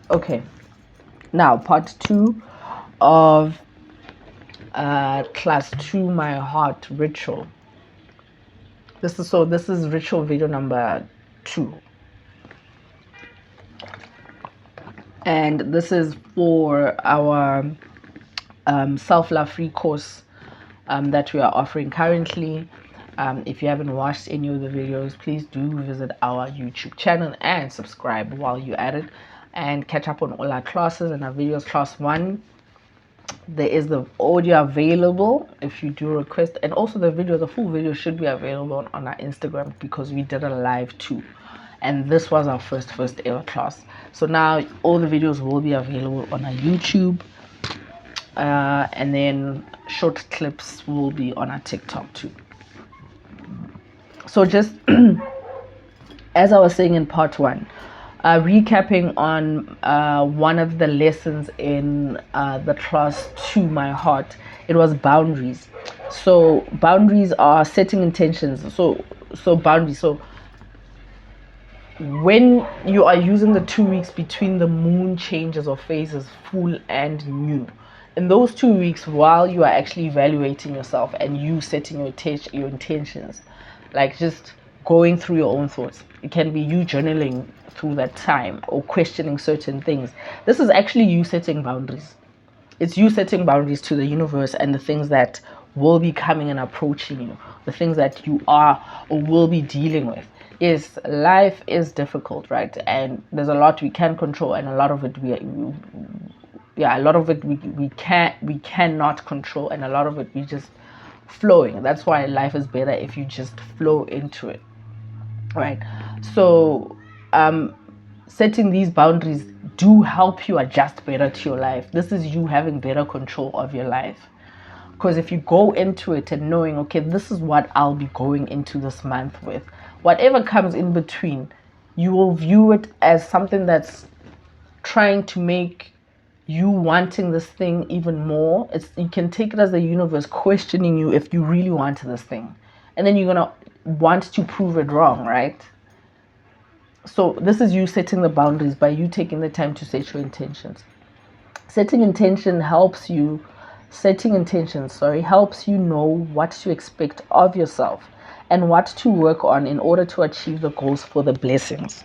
Okay, now part 2 of class 2 my heart ritual. This is ritual video number 2, and this is for our self-love free course that we are offering currently. If you haven't watched any of the videos, please do visit our YouTube channel and subscribe while you're at it, and catch up on all our classes and our videos. Class 1, there is the audio available if you do request, and also the full video should be available on our Instagram, because we did a live too, and this was our first ever class. So now all the videos will be available on our YouTube, and then short clips will be on our TikTok too. So just as I was saying in part 1, recapping on one of the lessons in the class 2 my heart, it was boundaries. So boundaries are setting intentions. So boundaries, so when you are using the 2 weeks between the moon changes or phases, full and new, in those 2 weeks, while you are actually evaluating yourself and you setting your intentions, like just going through your own thoughts, it can be you journaling through that time or questioning certain things. This is actually you setting boundaries. It's you setting boundaries to the universe and the things that will be coming and approaching you, the things that you are or will be dealing with. Yes, life is difficult, right? And there's a lot we can control, and a lot of it we cannot control, and a lot of it we just flowing. That's why life is better if you just flow into it, right? So setting these boundaries do help you adjust better to your life. This is you having better control of your life, because if you go into it and knowing, okay, this is what I'll be going into this month with, whatever comes in between, you will view it as something that's trying to make you wanting this thing even more. You can take it as the universe questioning you if you really want this thing, and then you're gonna want to prove it wrong, right? So this is you setting the boundaries by you taking the time to set your intentions. Setting intentions helps you know what to expect of yourself and what to work on in order to achieve the goals for the blessings.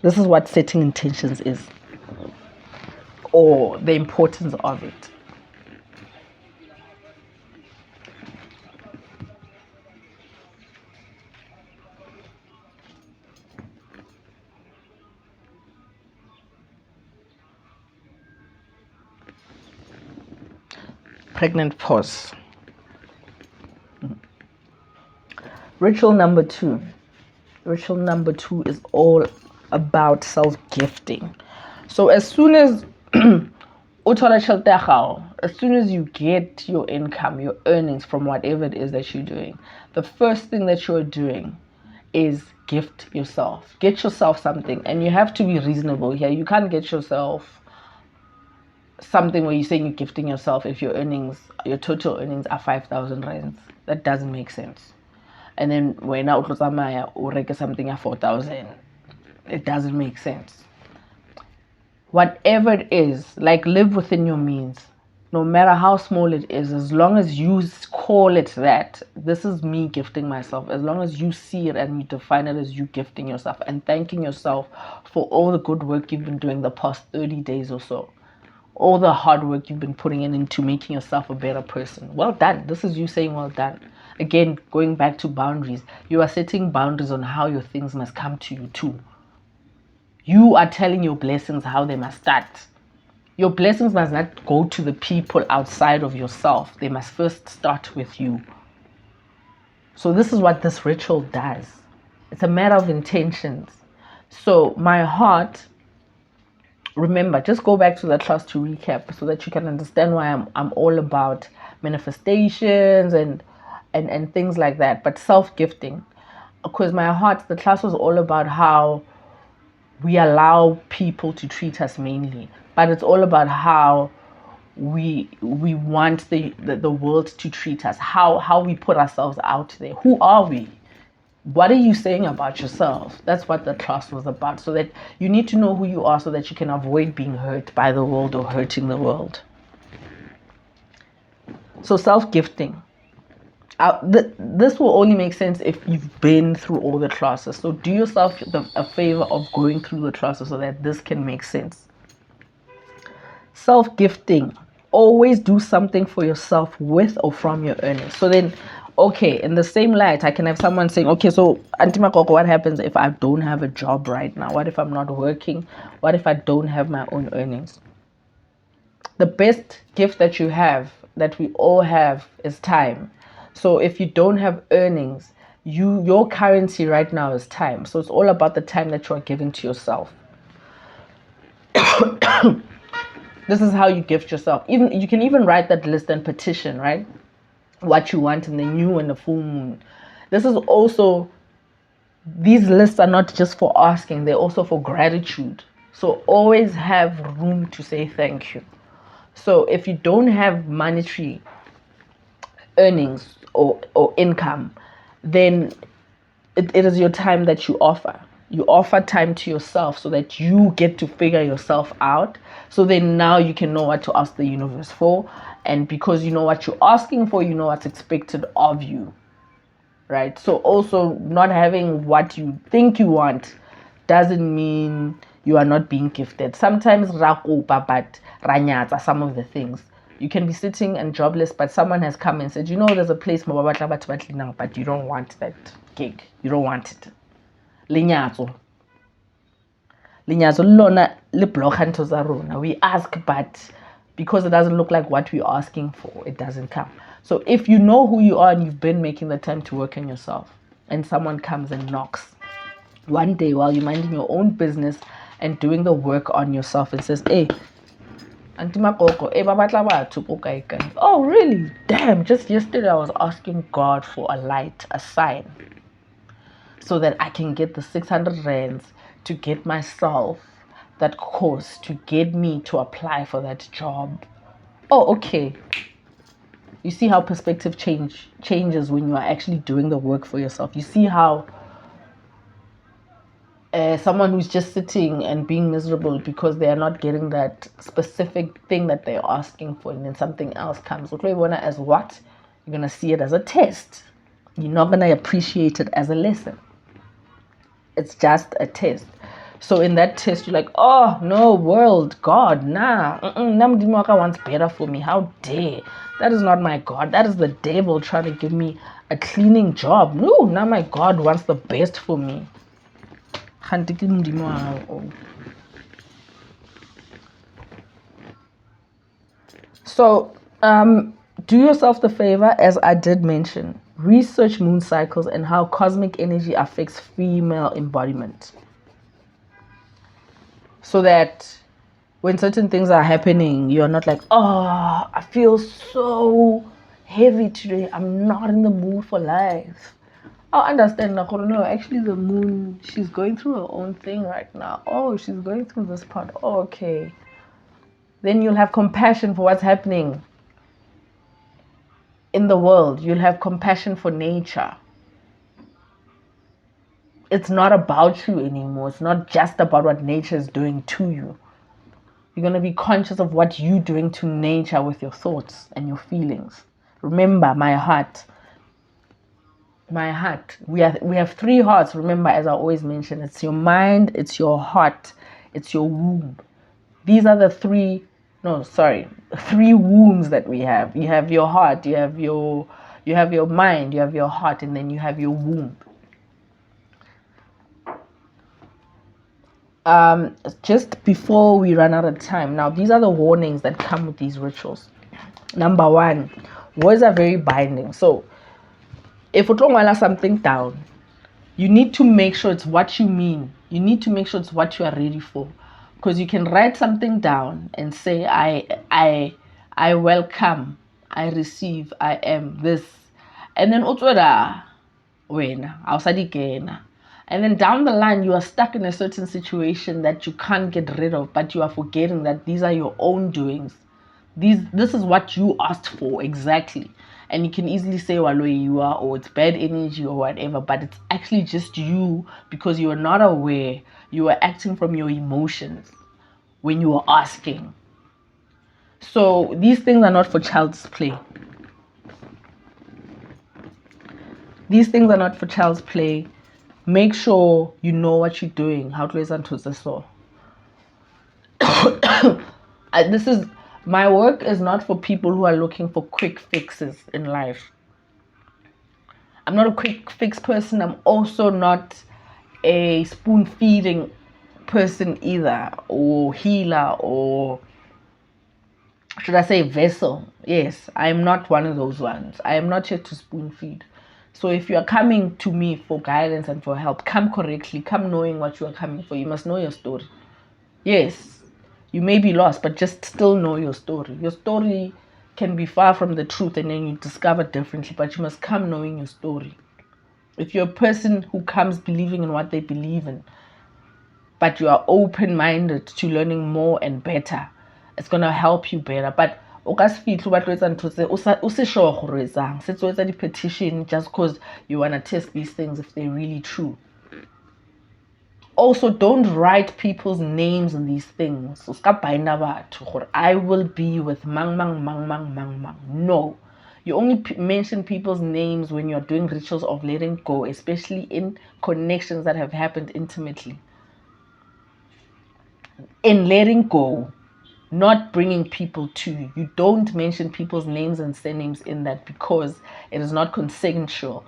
This is what setting intentions is, or the importance of it. Pregnant pause. Ritual number 2. Ritual number 2 is all about self-gifting. So as soon as as soon as you get your income, your earnings from whatever it is that you're doing, the first thing that you're doing is gift yourself. Get yourself something, and you have to be reasonable here. You can't get yourself something where you're saying you're gifting yourself if your total earnings are 5,000 rands. That doesn't make sense. And then when I get something at 4,000, it doesn't make sense. Whatever it is, like, live within your means, no matter how small it is, as long as you call it that, this is me gifting myself. As long as you see it and you define it as you gifting yourself and thanking yourself for all the good work you've been doing the past 30 days or so, all the hard work you've been putting into making yourself a better person. Well done. This is you saying well done. Again, going back to boundaries, you are setting boundaries on how your things must come to you too. You are telling your blessings how they must start. Your blessings must not go to the people outside of yourself. They must first start with you. So this is what this ritual does. It's a matter of intentions. So my heart, remember, just go back to that class to recap so that you can understand why I'm all about manifestations and things like that, but self-gifting. Because my heart, the class was all about how we allow people to treat us mainly, but it's all about how we want the world to treat us, how we put ourselves out there. Who are we? What are you saying about yourself? That's what the class was about. So that you need to know who you are so that you can avoid being hurt by the world or hurting the world. So self-gifting. This will only make sense if you've been through all the classes. So do yourself a favor of going through the classes so that this can make sense. Self-gifting. Always do something for yourself with or from your earnings. So then, okay, in the same light, I can have someone saying, okay, so Auntie Makoko, what happens if I don't have a job right now? What if I'm not working? What if I don't have my own earnings? The best gift that you have, that we all have, is time. So if you don't have earnings, your currency right now is time. So it's all about the time that you are giving to yourself. This is how you gift yourself. Even you can even write that list and petition, right? What you want in the new and the full moon. This is also, these lists are not just for asking, they're also for gratitude. So always have room to say thank you. So if you don't have monetary earnings or income, then it is your time that you offer. You offer time to yourself so that you get to figure yourself out. So then now you can know what to ask the universe for. And because you know what you're asking for, you know what's expected of you. Right? So also not having what you think you want doesn't mean you are not being gifted. Sometimes but ranyata, some of the things. You can be sitting and jobless, but someone has come and said, you know, there's a place now, but you don't want that gig. You don't want it. Linyatso lona le block into zarona. We ask, but because it doesn't look like what we're asking for, it doesn't come. So if you know who you are and you've been making the time to work on yourself, and someone comes and knocks one day while you're minding your own business and doing the work on yourself and says, hey, Auntie Makoko, oh really? Damn, just yesterday I was asking God for a light, a sign, so that I can get the 600 rands to get myself that course, to get me to apply for that job. Oh, okay. You see how perspective changes when you are actually doing the work for yourself. You see how someone who's just sitting and being miserable because they are not getting that specific thing that they're asking for, and then something else comes. As what? You're going to see it as a test. You're not going to appreciate it as a lesson. It's just a test. So in that test, you're like, oh, no, world, God, nah. Namdimaka wants better for me. How dare? That is not my God. That is the devil trying to give me a cleaning job. No, now my God wants the best for me. So do yourself the favor, as I did mention. Research moon cycles and how cosmic energy affects female embodiment. So that when certain things are happening, you're not like, oh, I feel so heavy today. I'm not in the mood for life. I understand. No, actually the moon, she's going through her own thing right now. Oh, she's going through this part. Oh, okay. Then you'll have compassion for what's happening in the world. You'll have compassion for nature. It's not about you anymore. It's not just about what nature is doing to you. You're going to be conscious of what you're doing to nature with your thoughts and your feelings. Remember, my heart. My heart. We have three hearts. Remember, as I always mention, it's your mind, it's your heart, it's your womb. These are the three wombs that we have. You have your heart, you have your mind, you have your heart, and then you have your womb. Just before we run out of time, now these are the warnings that come with these rituals. Number one, words are very binding. So if you don't want something down, you need to make sure it's what you mean. You need to make sure it's what you are ready for. Because you can write something down and say, I welcome, I receive, I am this. And then and then down the line, you are stuck in a certain situation that you can't get rid of, but you are forgetting that these are your own doings. This is what you asked for exactly. And you can easily say waloi you are, or it's bad energy or whatever, but it's actually just you because you are not aware. You are acting from your emotions when you are asking. So these things are not for child's play. These things are not for child's play. Make sure you know what you're doing. How to listen to this so. This is my work is not for people who are looking for quick fixes in life. I'm not a quick fix person. I'm also not a spoon feeding person either, or healer, or should I say vessel. Yes, I'm not one of those ones. I am not here to spoon feed. So if you are coming to me for guidance and for help, come correctly, come knowing what you are coming for. You must know your story. Yes, you may be lost, but just still know your story. Your story can be far from the truth, and then you discover differently, but you must come knowing your story. If you're a person who comes believing in what they believe in, but you are open-minded to learning more and better, it's going to help you better. But o ka se fitlhe ba tloetsa ntho tse o se sure gore etsang se tloetsa di petition just because you want to test these things if they're really true. Also, don't write people's names in these things. So I will be with mang mang mang mang mang mang. No. You only mention people's names when you're doing rituals of letting go, especially in connections that have happened intimately. In letting go, not bringing people to you. You don't mention people's names and surnames in that because it is not consensual.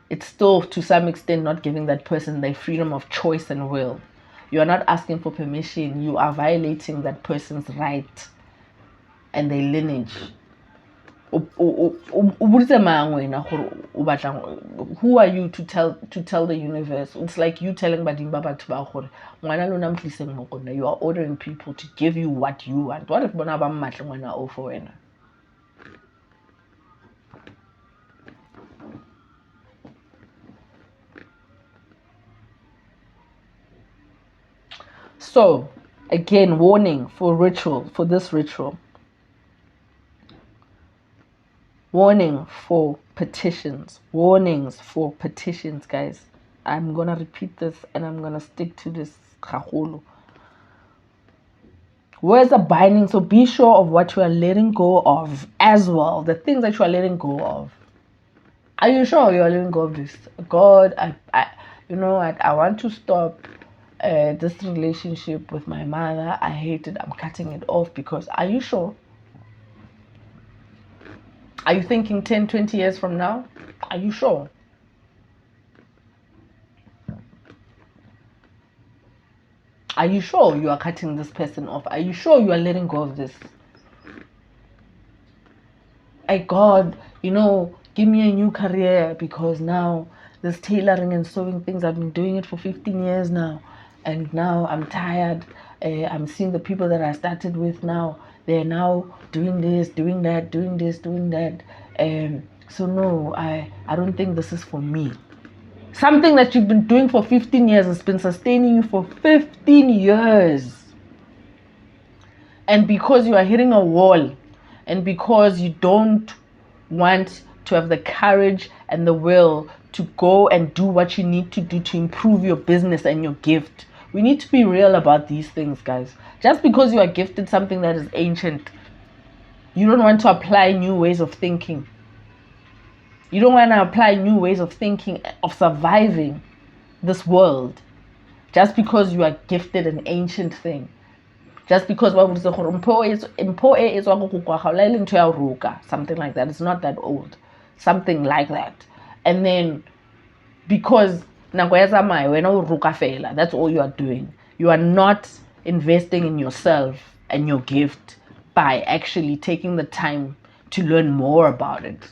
It's still, to some extent, not giving that person their freedom of choice and will. You are not asking for permission. You are violating that person's right and their lineage. Who are you to tell the universe? It's like you telling you are ordering people to give you what you want. What if so again, warning for this ritual. Warning for petitions. Warnings for petitions, guys. I'm gonna repeat this and I'm gonna stick to this. Words are binding, so be sure of what you are letting go of as well. The things that you are letting go of. Are you sure you are letting go of this? God, you know what? I want to stop this relationship with my mother. I hate it. I'm cutting it off because. Are you sure? Are you thinking 10, 20 years from now? Are you sure? Are you sure you are cutting this person off? Are you sure you are letting go of this? Hey God, you know, give me a new career because now this tailoring and sewing things, I've been doing it for 15 years now. And now I'm tired. I'm seeing the people that I started with now. They're now doing this, doing that, doing this, doing that. So no, I don't think this is for me. Something that you've been doing for 15 years has been sustaining you for 15 years. And because you are hitting a wall, and because you don't want to have the courage and the will to go and do what you need to do to improve your business and your gift. We need to be real about these things, guys. Just because you are gifted something that is ancient, you don't want to apply new ways of thinking. You don't want to apply new ways of thinking, of surviving this world, just because you are gifted an ancient thing. Just because something like that. It's not that old. Something like that. And then because that's all you are doing. You are not investing in yourself and your gift by actually taking the time to learn more about it.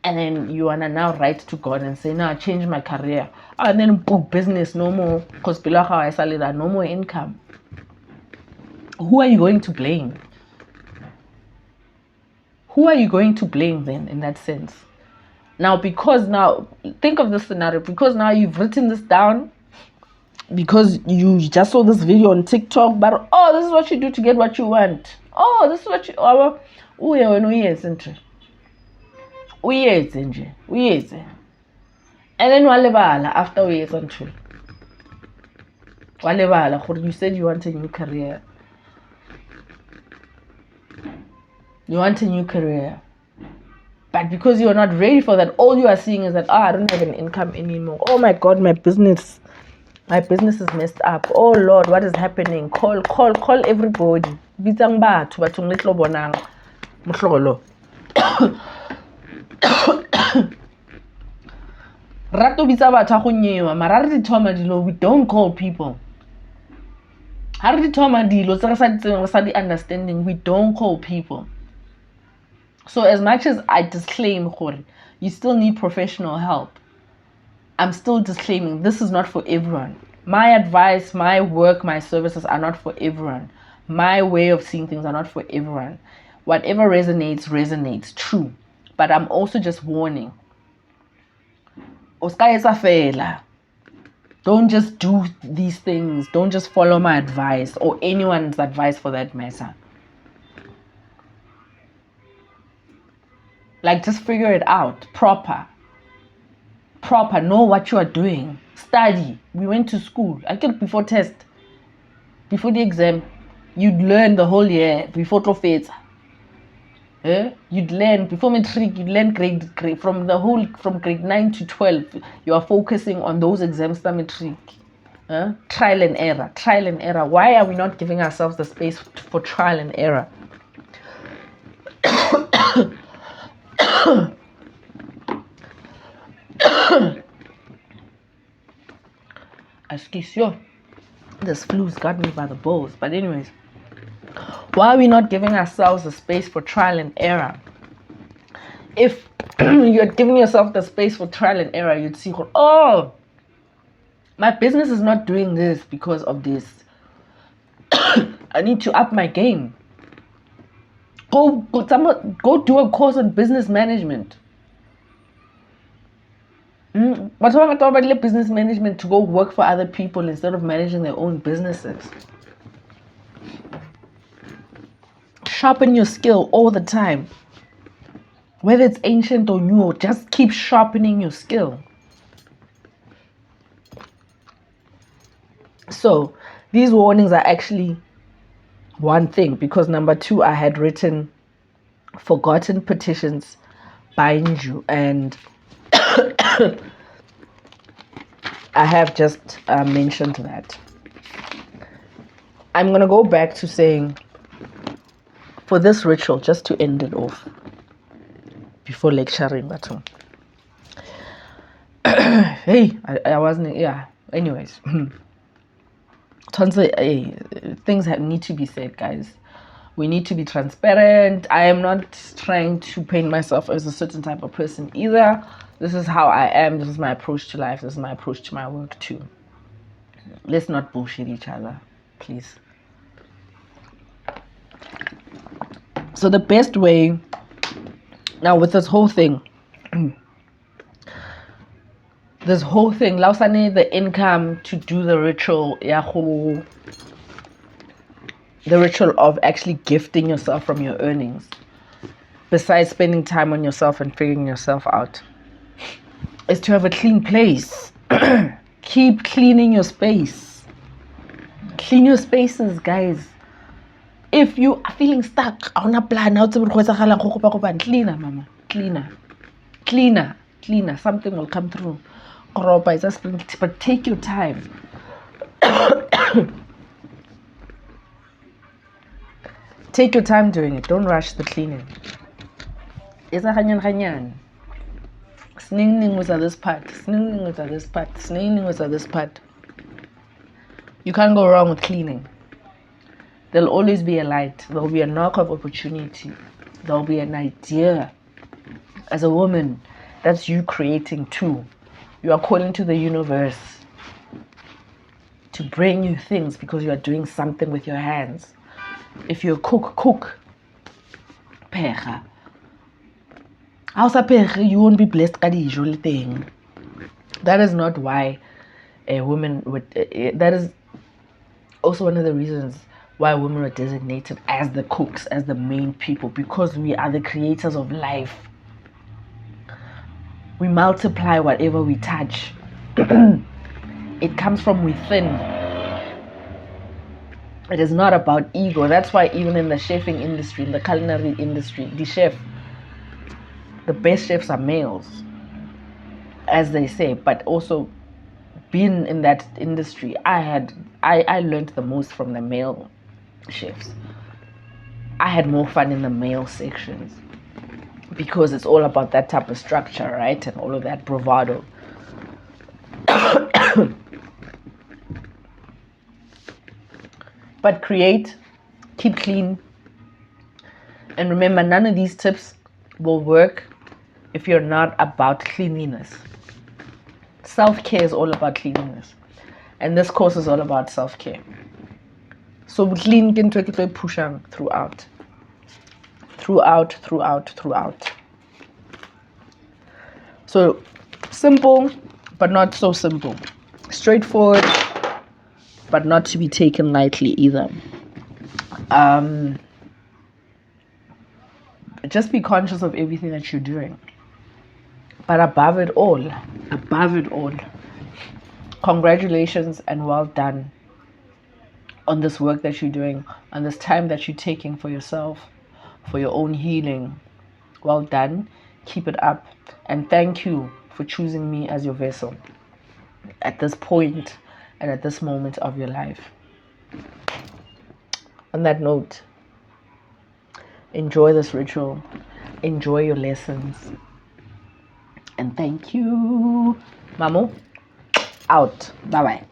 And then you wanna now write to God and say, "Now I change my career." And then business, no more, because no more income. Who are you going to blame? Who are you going to blame then in that sense? Now, because now, think of this scenario, because now you've written this down, because you just saw this video on TikTok, but this is what you do to get what you want. Oh, this is what you uye wena uyeze nje. Uyeze nje. Uyeze. And then walebala after uyeze nje. Walebala, you said you want a new career. You want a new career. But because you're not ready for that, all you are seeing is that, I don't have an income anymore. Oh my God, my business is messed up. Oh Lord, what is happening? Call everybody. Bitang batho bathong le tlo bonang mohlolo. Rato bitsa batho go nyewa, mara re di thoma dilo, we don't call people. Ha re di thoma dilo tse re sa di tseng, re sa di understanding, we don't call people. So as much as I disclaim, you still need professional help. I'm still disclaiming, this is not for everyone. My advice, my work, my services are not for everyone. My way of seeing things are not for everyone. Whatever resonates, true. But I'm also just warning. Don't just do these things. Don't just follow my advice or anyone's advice for that matter. Like, just figure it out proper, know what you are doing, study. We went to school. I think before test, before the exam, you'd learn the whole year before trophies. You'd learn before matric, you'd learn grade from grade 9 to 12. You are focusing on those exams for matric. Trial and error. Why are we not giving ourselves the space for trial and error? Excuse you. This flu's got me by the balls. But anyways, why are we not giving ourselves the space for trial and error? If you're giving yourself the space for trial and error, you'd see, oh, my business is not doing this because of this. I need to up my game. Go do a course on business management. What's wrong about business management to go work for other people instead of managing their own businesses? Sharpen your skill all the time. Whether it's ancient or new, just keep sharpening your skill. So these warnings are actually one thing, because number 2, I had written forgotten petitions bind you, and I have just mentioned that. I'm going to go back to saying, for this ritual, just to end it off before lecturing, but hey, I wasn't, yeah, anyways. Things need to be said, guys. We need to be transparent. I am not trying to paint myself as a certain type of person either. This is how I am. This is my approach to life. This is my approach to my work too. Let's not bullshit each other, please. So the best way now with this whole thing, Lausane, the income to do the ritual, the ritual of actually gifting yourself from your earnings, besides spending time on yourself and figuring yourself out, is to have a clean place. Keep cleaning your space. Clean your spaces, guys. If you are feeling stuck, I want to plan out cleaner, mama. Cleaner. Something will come through. But take your time. Take your time doing it. Don't rush the cleaning. It's a hanyan. Sninging was at this part. You can't go wrong with cleaning. There'll always be a light. There'll be a knock of opportunity. There'll be an idea. As a woman, that's you creating too. You are calling to the universe to bring you things because you are doing something with your hands. If you cook. Pecha. You won't be blessed by the usual thing. That is not why a woman would. That is also one of the reasons why women are designated as the cooks, as the main people, because we are the creators of life. We multiply whatever we touch. It comes from within. It is not about ego. That's why even in the chefing industry, in the culinary industry, the best chefs are males, as they say. But also, being in that industry, I learned the most from the male chefs. I had more fun in the male sections because it's all about that type of structure, right? And all of that bravado. But create, keep clean, and remember, none of these tips will work if you're not about cleanliness. Self-care is all about cleanliness, and this course is all about self-care. So clean can pushing throughout. So simple, but not so simple. Straightforward, but not to be taken lightly either. Just be conscious of everything that you're doing. But above it all, congratulations and well done on this work that you're doing, on this time that you're taking for yourself, for your own healing. Well done. Keep it up. And thank you for choosing me as your vessel at this point and at this moment of your life. On that note, enjoy this ritual, enjoy your lessons, and thank you. Mamo, out. Bye-bye.